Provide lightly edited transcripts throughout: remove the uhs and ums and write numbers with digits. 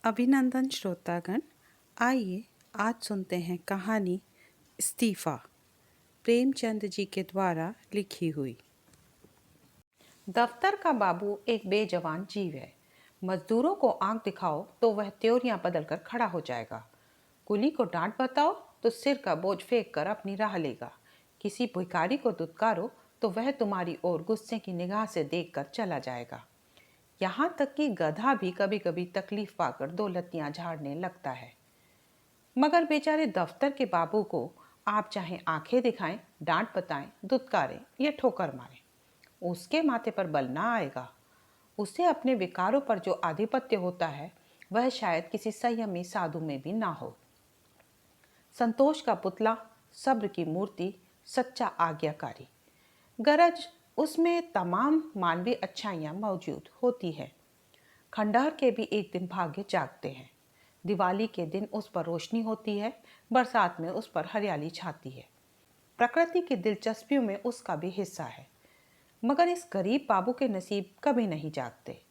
अभिनंदन श्रोतागण, आइए आज सुनते हैं कहानी इस्तीफा, प्रेमचंद जी के द्वारा लिखी हुई। दफ्तर का बाबू एक बेजवान जीव है। मजदूरों को आंख दिखाओ तो वह त्योरियां बदल कर खड़ा हो जाएगा। कुली को डांट बताओ तो सिर का बोझ फेंक कर अपनी राह लेगा। किसी भिखारी को दुत्कारो तो वह तुम्हारी ओर गुस्से की निगाह से देखकर चला जाएगा। यहाँ तक कि गधा भी कभी कभी तकलीफ पाकर दो लत्तियां झाड़ने लगता है। मगर बेचारे दफ्तर के बाबू को आप चाहे आंखें दिखाएं, डांट बताएं, दुत्कारें या ठोकर मारें, उसके माथे पर बल ना आएगा। उसे अपने विकारों पर जो आधिपत्य होता है वह शायद किसी संयमी साधु में भी ना हो। संतोष का पुतला, सब्र की मूर्ति, सच्चा आज्ञाकारी। गरज उसमें तमाम मानवीय अच्छाइयाँ मौजूद होती है। खंडहर के भी एक दिन भाग्य जागते हैं। दिवाली के दिन उस पर रोशनी होती है, बरसात में उस पर हरियाली छाती है। प्रकृति की दिलचस्पियों में उसका भी हिस्सा है। मगर इस गरीब बाबू के नसीब कभी नहीं जागते।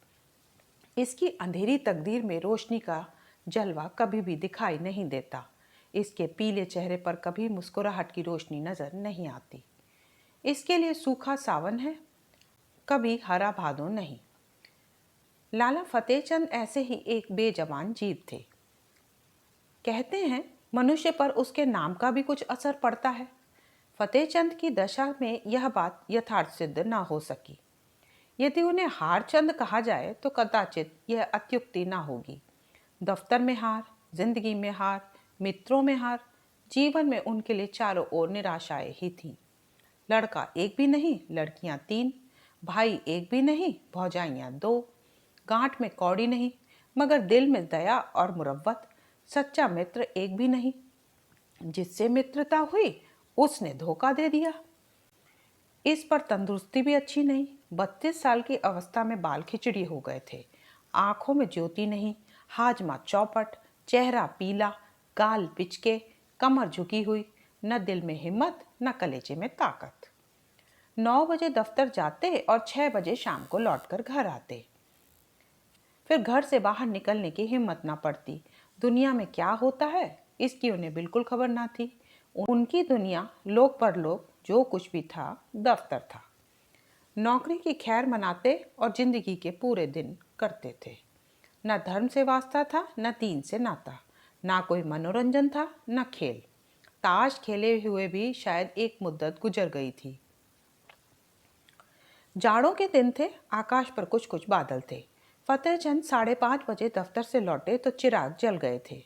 इसकी अंधेरी तकदीर में रोशनी का जलवा कभी भी दिखाई नहीं देता। इसके पीले चेहरे पर कभी मुस्कुराहट की रोशनी नजर नहीं आती। इसके लिए सूखा सावन है, कभी हरा भादो नहीं। लाला फतेहचंद ऐसे ही एक बेजबान जीव थे। कहते हैं मनुष्य पर उसके नाम का भी कुछ असर पड़ता है। फतेहचंद की दशा में यह बात यथार्थ सिद्ध न हो सकी। यदि उन्हें हारचंद कहा जाए तो कदाचित यह अत्युक्ति न होगी। दफ्तर में हार, जिंदगी में हार, मित्रों में हार, जीवन में उनके लिए चारों ओर निराशाएं ही थीं। लड़का एक भी नहीं, लड़कियां तीन, भाई एक भी नहीं, भौजाइयां दो, गांठ में कौड़ी नहीं मगर दिल में दया और मुरव्वत, सच्चा मित्र एक भी नहीं। जिससे मित्रता हुई उसने धोखा दे दिया। इस पर तंदुरुस्ती भी अच्छी नहीं। 32 साल की अवस्था में बाल खिचड़ी हो गए थे। आंखों में ज्योति नहीं, हाजमा चौपट, चेहरा पीला, गाल पिचके, कमर झुकी हुई, न दिल में हिम्मत न कलेजे में ताकत। 9 बजे दफ्तर जाते और 6 बजे शाम को लौटकर घर आते। फिर घर से बाहर निकलने की हिम्मत ना पड़ती। दुनिया में क्या होता है इसकी उन्हें बिल्कुल खबर ना थी। उनकी दुनिया लोक परलोक जो कुछ भी था दफ्तर था। नौकरी की खैर मनाते और जिंदगी के पूरे दिन करते थे। न धर्म से वास्ता था, न दीन से नाता, ना कोई मनोरंजन था, न खेल। ताश खेले हुए भी शायद एक मुद्दत गुजर गई थी। जाड़ों के दिन थे, आकाश पर कुछ कुछ बादल थे। फतेहचंद 5:30 बजे दफ्तर से लौटे तो चिराग जल गए थे।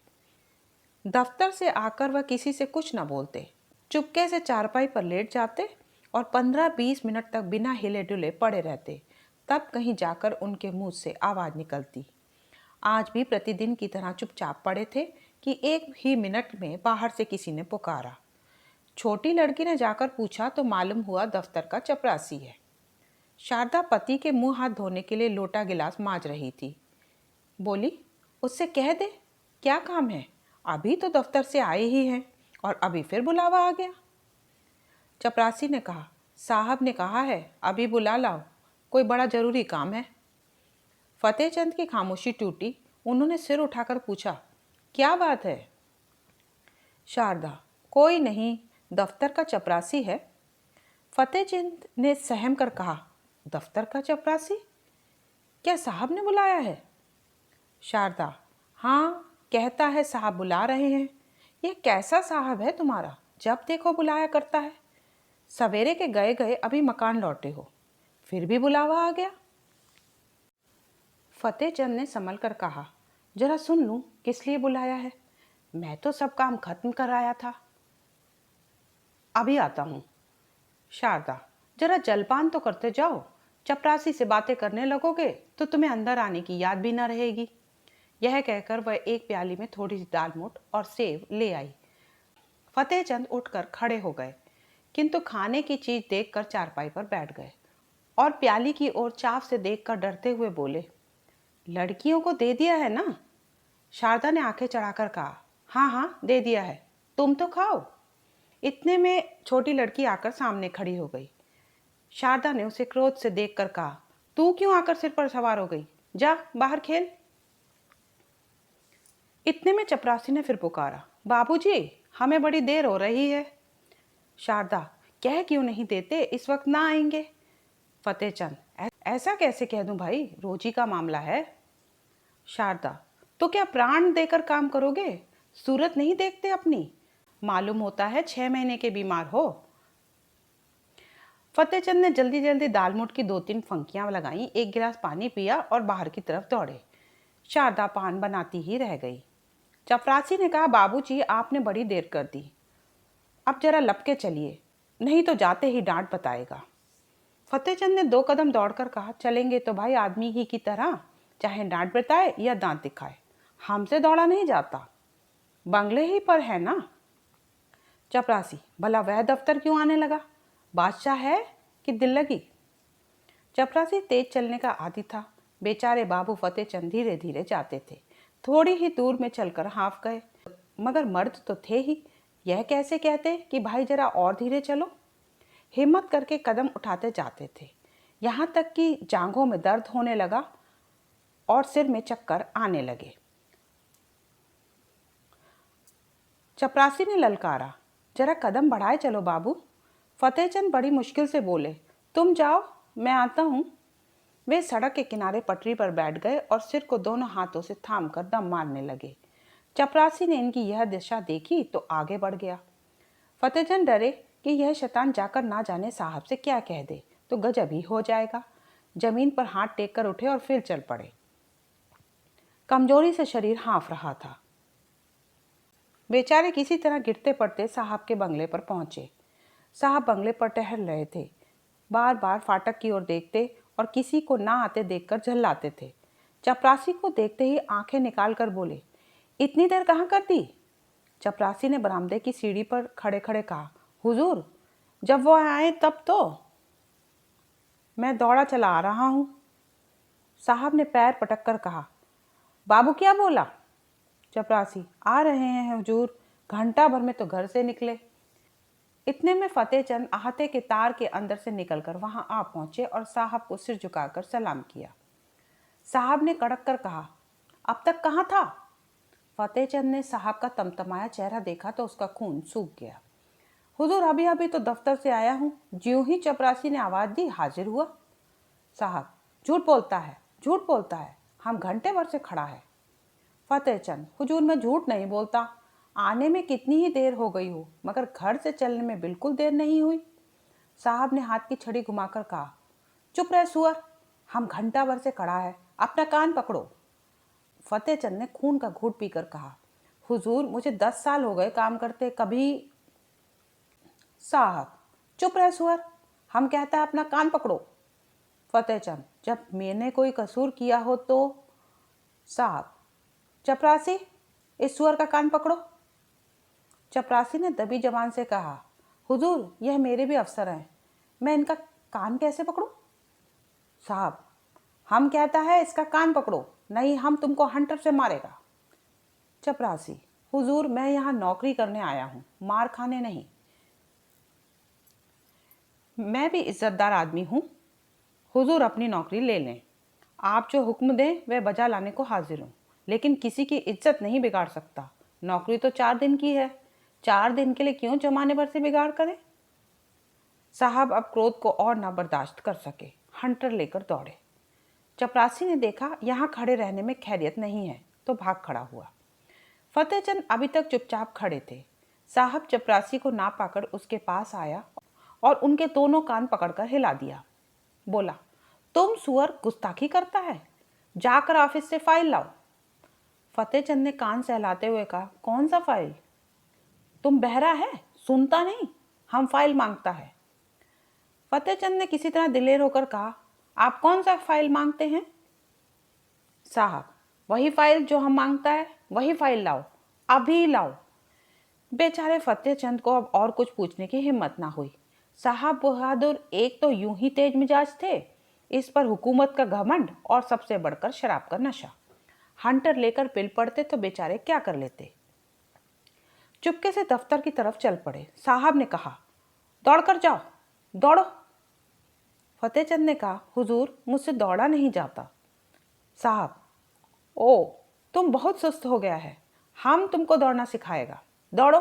दफ्तर से आकर वह किसी से कुछ न बोलते, चुपके से चारपाई पर लेट जाते और 15-20 मिनट तक बिना हिले डुले पड़े रहते। तब कहीं जाकर उनके मुंह से आवाज निकलती। आज भी प्रतिदिन की तरह चुपचाप पड़े थे कि एक ही मिनट में बाहर से किसी ने पुकारा। छोटी लड़की ने जाकर पूछा तो मालूम हुआ दफ्तर का चपरासी है। शारदा पति के मुंह हाथ धोने के लिए लोटा गिलास मांज रही थी। बोली, उससे कह दे, क्या काम है? अभी तो दफ्तर से आए ही हैं और अभी फिर बुलावा आ गया। चपरासी ने कहा, साहब ने कहा है अभी बुला लाओ, कोई बड़ा जरूरी काम है। फतेहचंद की खामोशी टूटी। उन्होंने सिर उठाकर पूछा, क्या बात है? शारदा, कोई नहीं, दफ्तर का चपरासी है। फतेहचंद ने सहम कर कहा, दफ्तर का चपरासी? क्या साहब ने बुलाया है? शारदा, हाँ, कहता है साहब बुला रहे हैं। यह कैसा साहब है तुम्हारा, जब देखो बुलाया करता है। सवेरे के गए गए अभी मकान लौटे हो, फिर भी बुलावा आ गया। फतेहचंद ने संभल कर कहा, जरा सुन लूं किस लिए बुलाया है। मैं तो सब काम खत्म कर आया था। अभी आता हूँ। शारदा, जरा जलपान तो करते जाओ। चपरासी से बातें करने लगोगे तो तुम्हें अंदर आने की याद भी न रहेगी। यह कहकर वह एक प्याली में थोड़ी सी दालमोट और सेव ले आई। फतेहचंद उठकर खड़े हो गए, किंतु खाने की चीज देखकर चारपाई पर बैठ गए और प्याली की ओर चाव से देखकर डरते हुए बोले, लड़कियों को दे दिया है ना? शारदा ने आंखें चढ़ाकर कहा, हाँ हाँ दे दिया है, तुम तो खाओ। इतने में छोटी लड़की आकर सामने खड़ी हो गई। शारदा ने उसे क्रोध से देखकर कहा, तू क्यों आकर सिर पर सवार हो गई? जा बाहर खेल। इतने में चपरासी ने फिर पुकारा, बाबूजी, हमें बड़ी देर हो रही है। शारदा, कह क्यों नहीं देते, इस वक्त ना आएंगे। फतेहचंद, ऐसा कैसे कह दूं भाई, रोजी का मामला है। शारदा, तो क्या प्राण देकर काम करोगे? सूरत नहीं देखते अपनी? मालूम होता है 6 महीने के बीमार हो। फतेहचंद ने जल्दी जल्दी दालमोट की 2-3 फंकियां लगाई, एक गिलास पानी पिया और बाहर की तरफ दौड़े। शारदा पान बनाती ही रह गई। चपरासी ने कहा, बाबूजी, आपने बड़ी देर कर दी, अब जरा लपके चलिए, नहीं तो जाते ही डांट बताएगा। फतेहचंद ने 2 कदम दौड़कर कहा, चलेंगे तो भाई आदमी ही की तरह, चाहे डांट बताए या दांत दिखाए, हमसे दौड़ा नहीं जाता, बंगले ही पर है ना। चपरासी, भला वह दफ्तर क्यों आने लगा, बादशाह है कि दिल लगी। चपरासी तेज चलने का आदी था। बेचारे बाबू फतेहचंद धीरे धीरे जाते थे। थोड़ी ही दूर में चलकर हाँफ गए, मगर मर्द तो थे ही, यह कैसे कहते कि भाई जरा और धीरे चलो। हिम्मत करके कदम उठाते जाते थे, यहाँ तक कि जांघों में दर्द होने लगा और सिर में चक्कर आने लगे। चपरासी ने ललकारा, जरा कदम बढ़ाए चलो बाबू। फतेहचंद बड़ी मुश्किल से बोले, तुम जाओ, मैं आता हूँ। वे सड़क के किनारे पटरी पर बैठ गए और सिर को दोनों हाथों से थाम कर दम मारने लगे। चपरासी ने इनकी यह दिशा देखी तो आगे बढ़ गया। फतेहचंद डरे कि यह शैतान जाकर ना जाने साहब से क्या कह दे तो गजब ही हो जाएगा। जमीन पर हाथ टेक कर उठे और फिर चल पड़े। कमजोरी से शरीर हाँफ रहा था। बेचारे किसी तरह गिरते पड़ते साहब के बंगले पर पहुंचे। साहब बंगले पर टहल रहे थे, बार बार फाटक की ओर देखते और किसी को ना आते देखकर झल्लाते थे। चपरासी को देखते ही आंखें निकाल कर बोले, इतनी देर कहाँ कर दी? चपरासी ने बरामदे की सीढ़ी पर खड़े खड़े कहा, हुजूर, जब वो आए तब तो मैं दौड़ा चला आ रहा हूँ। साहब ने पैर पटक कर कहा, बाबू क्या बोला? चपरासी, आ रहे हैं हुजूर, घंटा भर में तो घर से निकले। इतने में फतेहचंद अहाते के तार के अंदर से निकलकर वहां आ पहुंचे और साहब को सिर झुकाकर सलाम किया। साहब ने कड़क कर कहा, अब तक कहाँ था? फतेहचंद ने साहब का तमतमाया चेहरा देखा तो उसका खून सूख गया। हुजूर, अभी अभी तो दफ्तर से आया हूँ। ज्यों ही चपरासी ने आवाज दी, हाजिर हुआ। साहब, झूठ बोलता है, झूठ बोलता है, हम घंटे भर से खड़ा है। फतेहचंद, हुजूर, मैं झूठ नहीं बोलता, आने में कितनी ही देर हो गई हो, मगर घर से चलने में बिल्कुल देर नहीं हुई। साहब ने हाथ की छड़ी घुमाकर कहा, चुप रहे सुअर, हम घंटा भर से खड़ा है, अपना कान पकड़ो। फतेहचंद ने खून का घूंट पीकर कहा, हुजूर, मुझे 10 साल हो गए काम करते, कभी। साहब, चुप रहे सुअर, हम कहता है अपना कान पकड़ो। फतेहचंद, जब मैंने कोई कसूर किया हो तो। साहब, चपरासी, इस सुअर का कान पकड़ो। चपरासी ने दबी जबान से कहा, हुजूर, यह मेरे भी अफसर हैं, मैं इनका कान कैसे पकड़ूं? साहब, हम कहता है इसका कान पकड़ो, नहीं हम तुमको हंटर से मारेगा। चपरासी, हुजूर, मैं यहाँ नौकरी करने आया हूँ, मार खाने नहीं। मैं भी इज्जतदार आदमी हूँ, हुजूर अपनी नौकरी ले लें, आप जो हुक्म दें वह बजा लाने को हाजिर हूँ, लेकिन किसी की इज्जत नहीं बिगाड़ सकता। नौकरी तो 4 दिन की है, 4 दिन के लिए क्यों जमाने भर से बिगाड़ करें? साहब अब क्रोध को और न बर्दाश्त कर सके, हंटर लेकर दौड़े। चपरासी ने देखा यहाँ खड़े रहने में खैरियत नहीं है तो भाग खड़ा हुआ। फतेहचंद अभी तक चुपचाप खड़े थे। साहब चपरासी को ना पाकर उसके पास आया और उनके दोनों कान पकड़कर हिला दिया। बोला, तुम सुअर, गुस्ताखी करता है, जाकर ऑफिस से फाइल लाओ। फतेहचंद ने कान सहलाते हुए कहा, कौन सा फाइल? तुम बहरा है, सुनता नहीं, हम फाइल मांगता है। फतेहचंद ने किसी तरह दिलेर होकर कहा, आप कौन सा फाइल मांगते हैं? साहब, वही फाइल जो हम मांगता है, वही फाइल लाओ, अभी लाओ। बेचारे फतेहचंद को अब और कुछ पूछने की हिम्मत ना हुई। साहब बहादुर एक तो यूं ही तेज मिजाज थे, इस पर हुकूमत का घमंड और सबसे बढ़कर शराब का नशा। हंटर लेकर पिल पड़ते तो बेचारे क्या कर लेते। चुपके से दफ्तर की तरफ चल पड़े। साहब ने कहा, दौड़कर जाओ, दौड़ो। फतेहचंद ने कहा, हुजूर, मुझसे दौड़ा नहीं जाता। साहब, ओ, तुम बहुत सुस्त हो गया है, हम तुमको दौड़ना सिखाएगा, दौड़ो।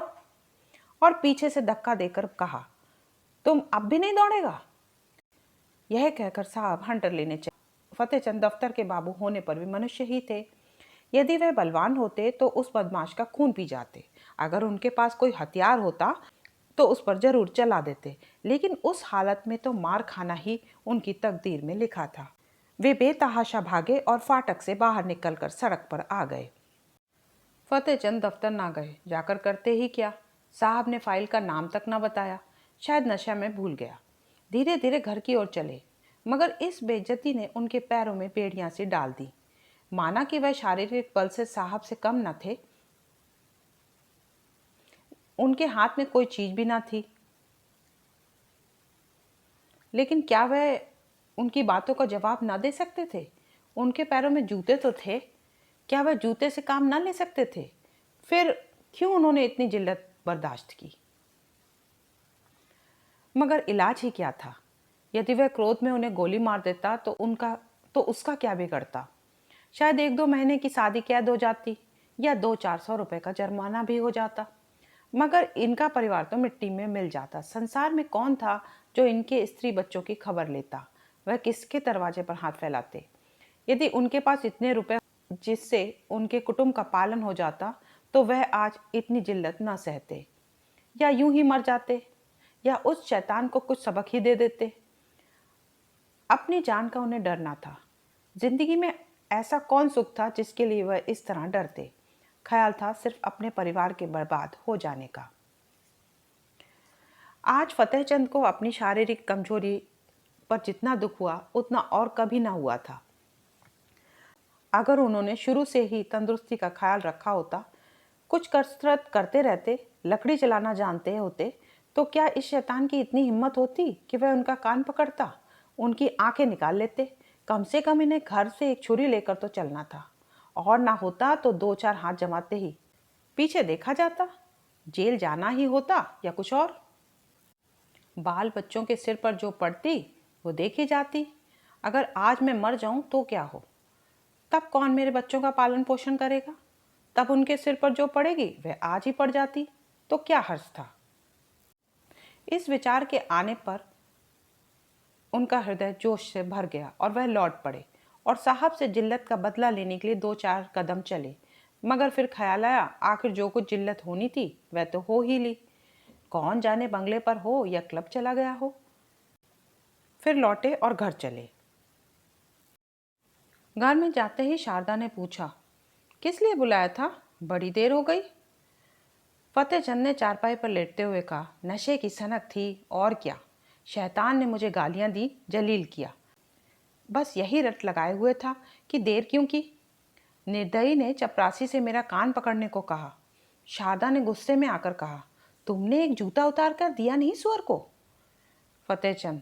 और पीछे से धक्का देकर कहा, तुम अब भी नहीं दौड़ेगा। यह कहकर साहब हंटर लेने चले। फतेहचंद दफ्तर के बाबू होने पर भी मनुष्य ही थे। यदि वह बलवान होते तो उस बदमाश का खून पी जाते। अगर उनके पास कोई हथियार होता तो उस पर जरूर चला देते, लेकिन उस हालत में तो मार खाना ही उनकी तकदीर में लिखा था। वे बेतहाशा भागे और फाटक से बाहर निकलकर सड़क पर आ गए। फतेहचंद दफ्तर ना गए, जाकर करते ही क्या। साहब ने फाइल का नाम तक न बताया, शायद नशा में भूल गया। धीरे धीरे घर की ओर चले, मगर इस बेइज्जती ने उनके पैरों में बेड़ियां सी डाल दी। माना कि वह शारीरिक बल से साहब से कम न थे, उनके हाथ में कोई चीज भी ना थी, लेकिन क्या वह उनकी बातों का जवाब ना दे सकते थे? उनके पैरों में जूते तो थे, क्या वह जूते से काम ना ले सकते थे? फिर क्यों उन्होंने इतनी जिल्लत बर्दाश्त की? मगर इलाज ही क्या था? यदि वह क्रोध में उन्हें गोली मार देता तो उसका क्या बिगड़ता? शायद 1-2 महीने की शादी कैद हो जाती, या 200-400 रुपए का जुर्माना भी हो जाता। मगर इनका परिवार तो मिट्टी में मिल जाता। संसार में कौन था जो इनके स्त्री बच्चों की खबर लेता? वह किसके दरवाजे पर हाथ फैलाते? यदि उनके पास इतने रुपए जिससे उनके कुटुंब का पालन हो जाता तो वह आज इतनी जिल्लत न सहते, या यूं ही मर जाते, या उस शैतान को कुछ सबक ही दे देते। अपनी जान का उन्हें डर ना था। जिंदगी में ऐसा कौन सुख था जिसके लिए वह इस तरह डरते? ख्याल था सिर्फ अपने परिवार के बर्बाद हो जाने का। आज फतेहचंद को अपनी शारीरिक कमजोरी पर जितना दुख हुआ उतना और कभी ना हुआ था। अगर उन्होंने शुरू से ही तंदुरुस्ती का ख्याल रखा होता, कुछ कसरत करते रहते, लकड़ी चलाना जानते होते, तो क्या इस शैतान की इतनी हिम्मत होती कि वह उनका कान पकड़ता, उनकी आंखें निकाल लेते? कम से कम इन्हें घर से एक छुरी लेकर तो चलना था, और ना होता तो 2-4 हाथ जमाते ही पीछे देखा जाता। जेल जाना ही होता या कुछ और। बाल बच्चों के सिर पर जो पड़ती वो देखी जाती। अगर आज मैं मर जाऊं तो क्या हो? तब कौन मेरे बच्चों का पालन पोषण करेगा? तब उनके सिर पर जो पड़ेगी वह आज ही पड़ जाती तो क्या हर्ज था? इस विचार के आने पर उनका हृदय जोश से भर गया और वह लौट पड़े और साहब से जिल्लत का बदला लेने के लिए 2-4 कदम चले। मगर फिर ख्याल आया, आखिर जो कुछ जिल्लत होनी थी वह तो हो ही ली। कौन जाने बंगले पर हो या क्लब चला गया हो। फिर लौटे और घर चले। घर में जाते ही शारदा ने पूछा, किस लिए बुलाया था? बड़ी देर हो गई। फतेहचंद ने चारपाई पर लेटते हुए कहा, नशे की सनक थी और क्या। शैतान ने मुझे गालियां दी, जलील किया। बस यही रट लगाए हुए था कि देर क्यों की। निर्दयी ने चपरासी से मेरा कान पकड़ने को कहा। शारदा ने गुस्से में आकर कहा, तुमने एक जूता उतार कर दिया नहीं सुअर को? फतेहचंद,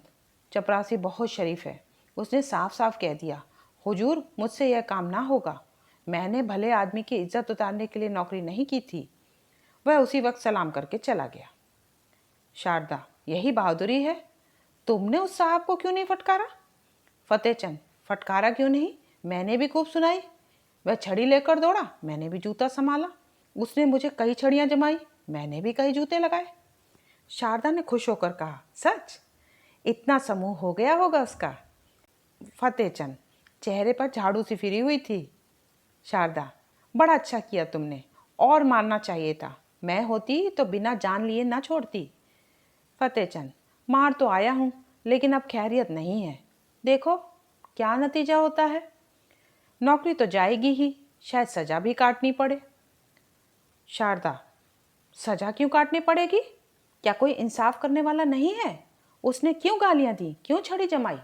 चपरासी बहुत शरीफ है, उसने साफ साफ कह दिया, हुजूर मुझसे यह काम ना होगा। मैंने भले आदमी की इज्जत उतारने के लिए नौकरी नहीं की थी। वह उसी वक्त सलाम करके चला गया। शारदा, यही बहादुरी है? तुमने उस साहब को क्यों नहीं फटकारा? फतेहचंद, फटकारा क्यों नहीं, मैंने भी खूब सुनाई। वह छड़ी लेकर दौड़ा, मैंने भी जूता संभाला। उसने मुझे कई छड़ियां जमाई, मैंने भी कई जूते लगाए। शारदा ने खुश होकर कहा, सच? इतना समूह हो गया होगा उसका। फतेहचंद, चेहरे पर झाड़ू सी फिरी हुई थी। शारदा, बड़ा अच्छा किया तुमने, और मारना चाहिए था। मैं होती तो बिना जान लिए ना छोड़ती। फतेहचंद, मार तो आया हूं, लेकिन अब खैरियत नहीं है। देखो क्या नतीजा होता है। नौकरी तो जाएगी ही, शायद सजा भी काटनी पड़े। शारदा, सजा क्यों काटनी पड़ेगी? क्या कोई इंसाफ करने वाला नहीं है? उसने क्यों गालियां दी, क्यों छड़ी जमाई?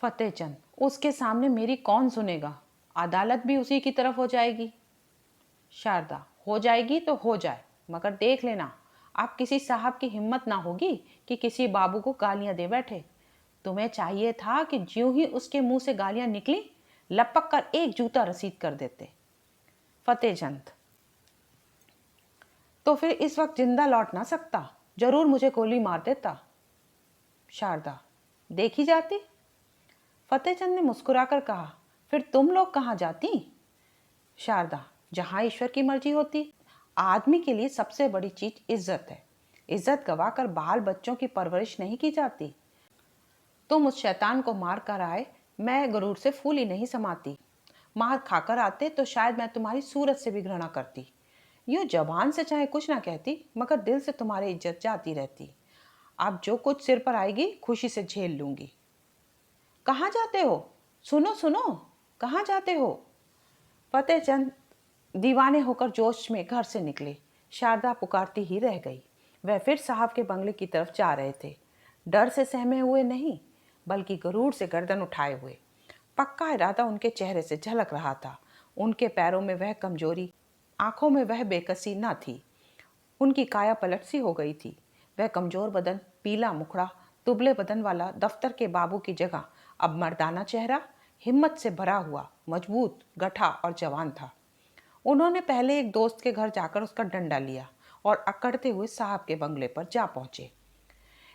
फतेहचंद, उसके सामने मेरी कौन सुनेगा? अदालत भी उसी की तरफ हो जाएगी। शारदा, हो जाएगी तो हो जाए, मगर देख लेना, आप किसी साहब की हिम्मत ना होगी कि किसी बाबू को गालियां दे बैठे। तुम्हें चाहिए था कि ज्यों ही उसके मुंह से गालियां निकली, लपक कर एक जूता रसीद कर देते। फतेहचंद, तो फिर इस वक्त जिंदा लौट ना सकता, जरूर मुझे गोली मार देता। शारदा, देखी जाती। फतेहचंद ने मुस्कुराकर कहा, फिर तुम लोग कहाँ जाती? शारदा, जहाँ ईश्वर की मर्जी होती। आदमी के लिए सबसे बड़ी चीज इज्जत है। इज्जत गवाकर बाल बच्चों की परवरिश नहीं की जाती। तुम उस शैतान को मार कर आए, मैं गरूर से फूली नहीं समाती। मार खाकर आते तो शायद मैं तुम्हारी सूरत से भी घृणा करती। यूं जबान से चाहे कुछ ना कहती, मगर दिल से तुम्हारी इज्जत जाती रहती। अब जो कुछ सिर पर आएगी खुशी से झेल लूंगी। कहाँ जाते हो? सुनो सुनो, कहाँ जाते हो? फतेहचंद दीवाने होकर जोश में घर से निकले। शारदा पुकारती ही रह गई। वह फिर साहब के बंगले की तरफ जा रहे थे, डर से सहमे हुए नहीं, बल्कि गरूर से गर्दन उठाए हुए। पक्का इरादा उनके चेहरे से झलक रहा था। उनके पैरों में वह कमजोरी, आंखों में वह बेकसी न थी। उनकी काया पलट सी हो गई थी। वह कमजोर बदन, पीला मुखड़ा, दुबले बदन वाला दफ्तर के बाबू की जगह अब मर्दाना चेहरा, हिम्मत से भरा हुआ, मजबूत, गठा और जवान था। उन्होंने पहले एक दोस्त के घर जाकर उसका डंडा लिया और अकड़ते हुए साहब के बंगले पर जा पहुंचे।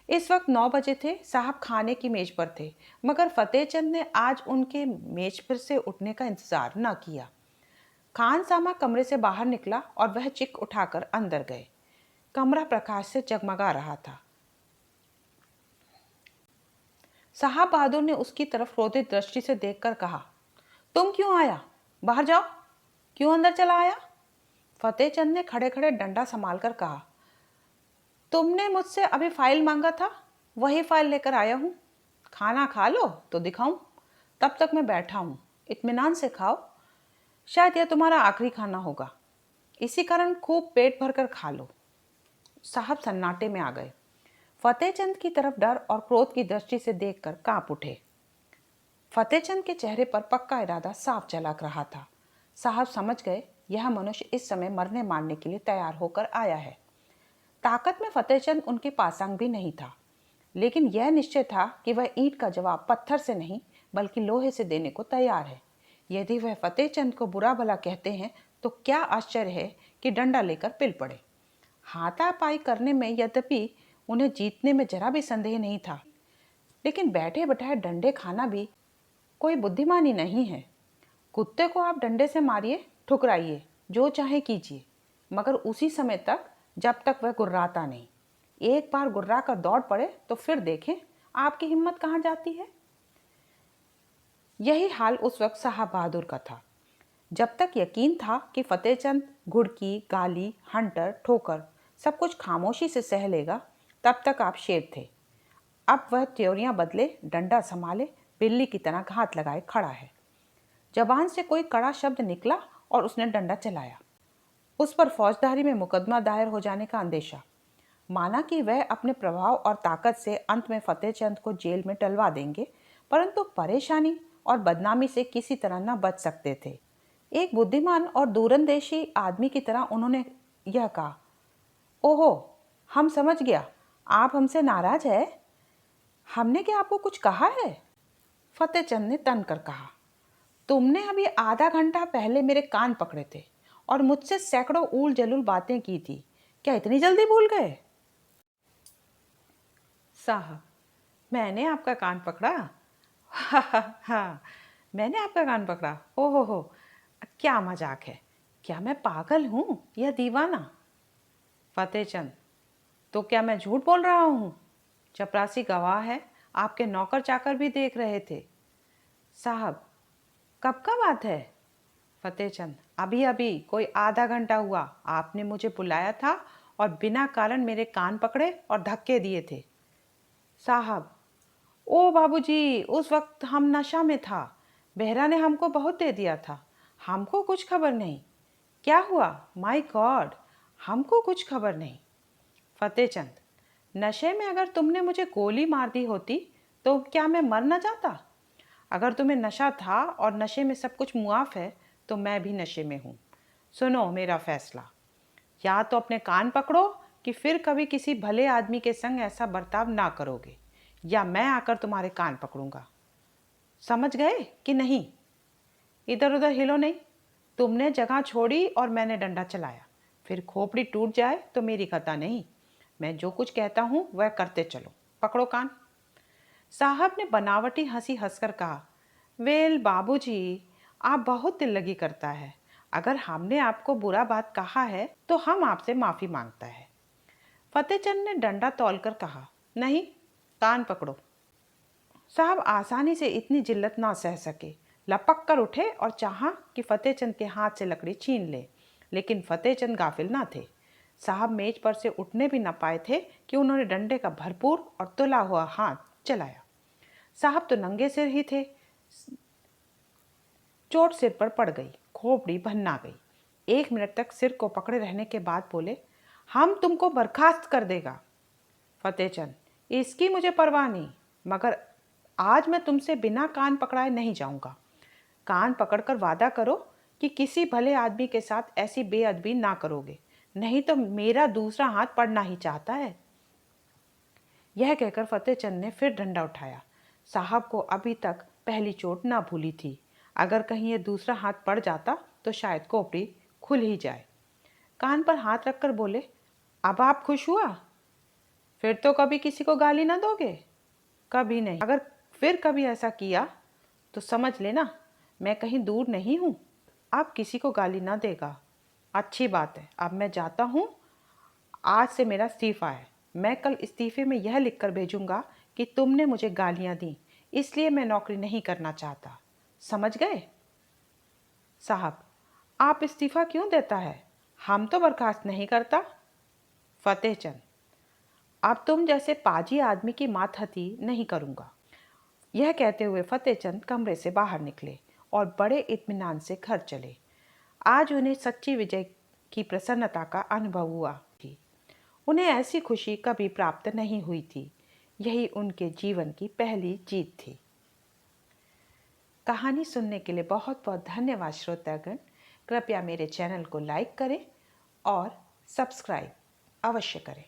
इस वक्त 9 बजे थे। साहब खाने की मेज पर थे, मगर फतेहचंद ने आज उनके मेज पर से उठने का इंतजार न किया। खान सामा कमरे से बाहर निकला और वह चिक उठाकर अंदर गए। कमरा प्रकाश से जगमगा रहा था। साहब बहादुर ने उसकी तरफ क्रोधित दृष्टि से देखकर कहा, तुम क्यों आया? बाहर जाओ। क्यों अंदर चला आया? फतेहचंद ने खड़े खड़े डंडा संभालकर कहा, तुमने मुझसे अभी फाइल मांगा था, वही फाइल लेकर आया हूं। खाना खा लो तो दिखाऊं। तब तक मैं बैठा हूं, इत्मीनान से खाओ। शायद यह तुम्हारा आखिरी खाना होगा, इसी कारण खूब पेट भरकर खा लो। साहब सन्नाटे में आ गए। फतेहचंद की तरफ डर और क्रोध की दृष्टि से देखकर कांप उठे। फतेहचंद के चेहरे पर पक्का इरादा साफ झलक रहा था। साहब समझ गए, यह मनुष्य इस समय मरने मारने के लिए तैयार होकर आया है। ताकत में फतेहचंद उनके पासंग भी नहीं था, लेकिन यह निश्चय था कि वह ईंट का जवाब पत्थर से नहीं बल्कि लोहे से देने को तैयार है। यदि वह फतेहचंद को बुरा भला कहते हैं तो क्या आश्चर्य है कि डंडा लेकर पिल पड़े। हाथापाई करने में यद्यपि उन्हें जीतने में जरा भी संदेह नहीं था, लेकिन बैठे बैठाए डंडे खाना भी कोई बुद्धिमानी नहीं है। कुत्ते को आप डंडे से मारिए, ठुकराइए, जो चाहे कीजिए, मगर उसी समय तक जब तक वह गुर्राता नहीं। एक बार गुर्रा कर दौड़ पड़े तो फिर देखें आपकी हिम्मत कहाँ जाती है। यही हाल उस वक्त साहब बहादुर का था। जब तक यकीन था कि फतेहचंद घुड़की, गाली, हंटर, ठोकर सब कुछ खामोशी से सह लेगा, तब तक आप शेर थे। अब वह त्योरियां बदले, डंडा संभाले, बिल्ली की तरह घात लगाए खड़ा है। जबान से कोई कड़ा शब्द निकला और उसने डंडा चलाया। उस पर फौजदारी में मुकदमा दायर हो जाने का अंदेशा। माना कि वह अपने प्रभाव और ताकत से अंत में फतेहचंद को जेल में डलवा देंगे, परंतु परेशानी और बदनामी से किसी तरह न बच सकते थे। एक बुद्धिमान और दूरंदेशी आदमी की तरह उन्होंने यह कहा, ओहो, हम समझ गया, आप हमसे नाराज है। हमने क्या आपको कुछ कहा है? फतेहचंद ने तन कर कहा, तुमने अभी आधा घंटा पहले मेरे कान पकड़े थे और मुझसे सैकड़ों ऊल जलूल बातें की थी। क्या इतनी जल्दी भूल गए? साहब, मैंने आपका कान पकड़ा? हा हा हा, मैंने आपका कान पकड़ा? हो, क्या मजाक है। क्या मैं पागल हूँ या दीवाना? फतेहचंद, तो क्या मैं झूठ बोल रहा हूँ? चपरासी गवाह है, आपके नौकर चाकर भी देख रहे थे। साहब, कब का बात है? फतेहचंद, अभी अभी, कोई आधा घंटा हुआ। आपने मुझे बुलाया था और बिना कारण मेरे कान पकड़े और धक्के दिए थे। साहब, ओ बाबूजी, उस वक्त हम नशा में था। बेहरा ने हमको बहुत दे दिया था, हमको कुछ खबर नहीं। क्या हुआ? माय गॉड, हमको कुछ खबर नहीं। फतेहचंद, नशे में अगर तुमने मुझे गोली मार दी होती तो क्या मैं मर न जाता? अगर तुम्हें नशा था और नशे में सब कुछ मुआफ है, तो मैं भी नशे में हूँ। सुनो मेरा फैसला, या तो अपने कान पकड़ो कि फिर कभी किसी भले आदमी के संग ऐसा बर्ताव ना करोगे, या मैं आकर तुम्हारे कान पकड़ूंगा। समझ गए कि नहीं? इधर उधर हिलो नहीं। तुमने जगह छोड़ी और मैंने डंडा चलाया, फिर खोपड़ी टूट जाए तो मेरी खता नहीं। मैं जो कुछ कहता हूँ वह करते चलो। पकड़ो कान। साहब ने बनावटी हंसी हंसकर कहा, वेल बाबूजी, आप बहुत दिल लगी करता है। अगर हमने आपको बुरा बात कहा है तो हम आपसे माफ़ी मांगता है। फतेहचंद ने डंडा तौलकर कहा, नहीं, कान पकड़ो। साहब आसानी से इतनी जिल्लत ना सह सके, लपक कर उठे और चाहा कि फतेहचंद के हाथ से लकड़ी छीन ले, लेकिन फतेहचंद गाफिल ना थे। साहब मेज पर से उठने भी न पाए थे कि उन्होंने डंडे का भरपूर और तुला हुआ हाथ चलाया। साहब तो नंगे सिर ही थे। चोट सिर पर पड़ गई, खोपड़ी भन्ना गई। 1 मिनट तक सिर को पकड़े रहने के बाद बोले, हम तुमको बर्खास्त कर देगा। फतेहचंद, इसकी मुझे परवाह नहीं, मगर आज मैं तुमसे बिना कान पकड़ाए नहीं जाऊंगा। कान पकड़कर वादा करो कि किसी भले आदमी के साथ ऐसी बेअदबी ना करोगे, नहीं तो मेरा दूसरा हाथ पड़ना ही चाहता है। यह कहकर फतेहचंद ने फिर डंडा उठाया। साहब को अभी तक पहली चोट ना भूली थी। अगर कहीं ये दूसरा हाथ पड़ जाता तो शायद खोपड़ी खुल ही जाए। कान पर हाथ रखकर बोले, अब आप खुश हुआ? फिर तो कभी किसी को गाली ना दोगे? कभी नहीं। अगर फिर कभी ऐसा किया तो समझ लेना मैं कहीं दूर नहीं हूँ। अब किसी को गाली ना देगा। अच्छी बात है, अब मैं जाता हूँ। आज से मेरा इस्तीफा है। मैं कल इस्तीफे में यह लिखकर भेजूंगा कि तुमने मुझे गालियाँ दी, इसलिए मैं नौकरी नहीं करना चाहता। समझ गए? साहब, आप इस्तीफा क्यों देता है? हम तो बर्खास्त नहीं करता। फतेहचंद, अब तुम जैसे पाजी आदमी की मातहती नहीं करूँगा। यह कहते हुए फतेहचंद कमरे से बाहर निकले और बड़े इत्मीनान से घर चले। आज उन्हें सच्ची विजय की प्रसन्नता का अनुभव हुआ थी। उन्हें ऐसी खुशी कभी प्राप्त नहीं हुई थी। यही उनके जीवन की पहली जीत थी। कहानी सुनने के लिए बहुत बहुत धन्यवाद श्रोतागण। कृपया मेरे चैनल को लाइक करें और सब्सक्राइब अवश्य करें।